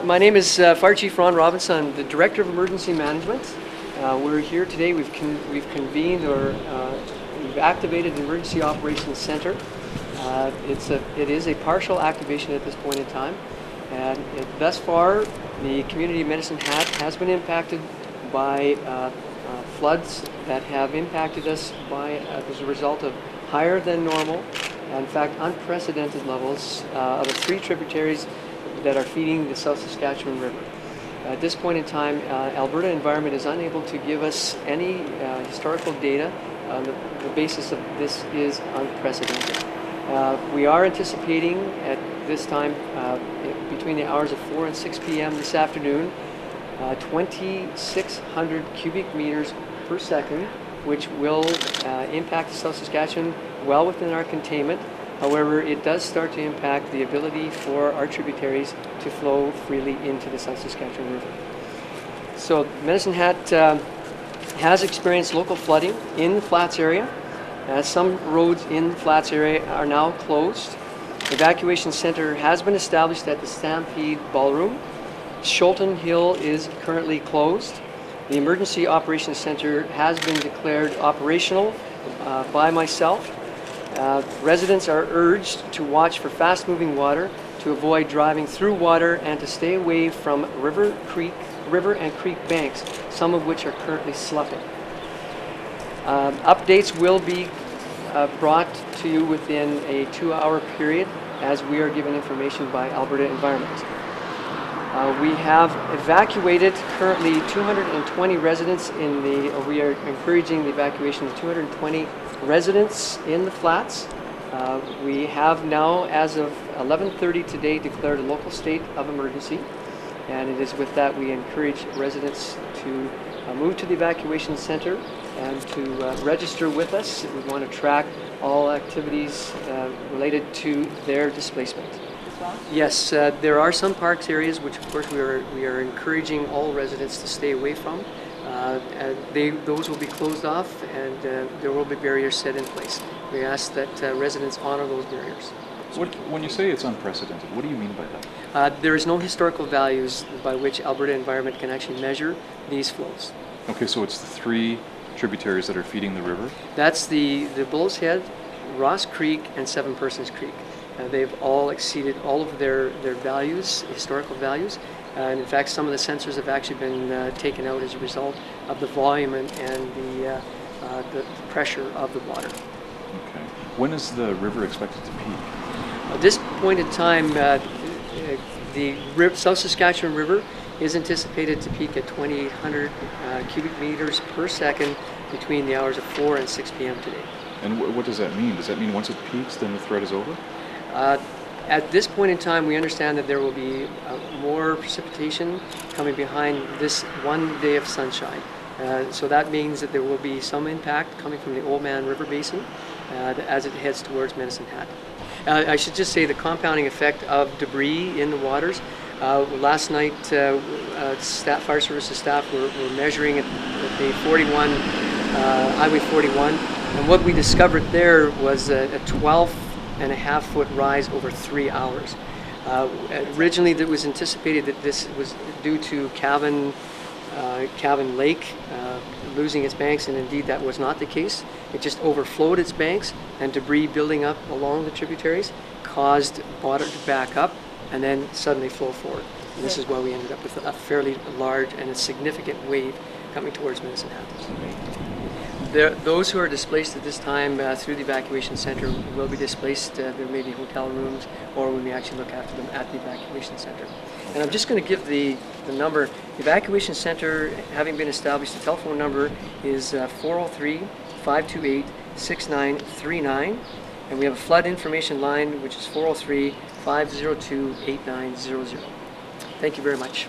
My name is Fire Chief Ron Robinson. I'm the Director of Emergency Management. We're here today. We've convened or we've activated the Emergency Operations Center. It is a partial activation at this point in time, and thus far the community of Medicine Hat has been impacted by floods that have impacted us as a result of higher than normal, in fact unprecedented levels of the three tributaries that are feeding the South Saskatchewan River. At this point in time, Alberta Environment is unable to give us any historical data. The basis of this is unprecedented. We are anticipating at this time, between the hours of 4 and 6 p.m. this afternoon, 2,600 cubic meters per second, which will impact the South Saskatchewan well within our containment. However, it does start to impact the ability for our tributaries to flow freely into the South Saskatchewan River. So Medicine Hat has experienced local flooding in the Flats area. Some roads in the Flats area are now closed. Evacuation center has been established at the Stampede Ballroom. Shoalton Hill is currently closed. The Emergency Operations Center has been declared operational by myself. Residents are urged to watch for fast-moving water, to avoid driving through water, and to stay away from river and creek banks, some of which are currently sloughing. Updates will be brought to you within a 2-hour period as we are given information by Alberta Environment. We have evacuated currently 220 residents we are encouraging the evacuation of 220 residents in the Flats. We have now, as of 11:30 today, declared a local state of emergency, and it is with that we encourage residents to move to the evacuation center and to register with us. We want to track all activities related to their displacement. Yes, there are some parks areas which of course we are encouraging all residents to stay away from. Those will be closed off, and there will be barriers set in place. We ask that residents honor those barriers. When you say it's unprecedented, what do you mean by that? There is no historical values by which Alberta Environment can actually measure these flows. Okay, so it's the three tributaries that are feeding the river? That's the Bull's Head, Ross Creek, and Seven Persons Creek. They've all exceeded all of their values, historical values. And in fact, some of the sensors have actually been taken out as a result of the volume and the pressure of the water. Okay. When is the river expected to peak? At this point in time, the South Saskatchewan River is anticipated to peak at 2,800 cubic meters per second between the hours of 4 and 6 p.m. today. And what does that mean? Does that mean once it peaks, then the threat is over? At this point in time, we understand that there will be more precipitation coming behind this one day of sunshine. So that means that there will be some impact coming from the Oldman River Basin as it heads towards Medicine Hat. I should just say the compounding effect of debris in the waters. Last night, Fire Services staff were measuring at the Highway 41, and what we discovered there was a 12.5-foot rise over 3 hours. Originally, it was anticipated that this was due to Cavan Lake losing its banks, and indeed that was not the case. It just overflowed its banks, and debris building up along the tributaries caused water to back up and then suddenly flow forward. And this is why we ended up with a fairly large and a significant wave coming towards Medicine Hat. Those who are displaced at this time through the evacuation center will be displaced. There may be hotel rooms, or we may actually look after them at the evacuation center. And I'm just going to give the number. The evacuation center, having been established, the telephone number is 403-528-6939. And we have a flood information line, which is 403-502-8900. Thank you very much.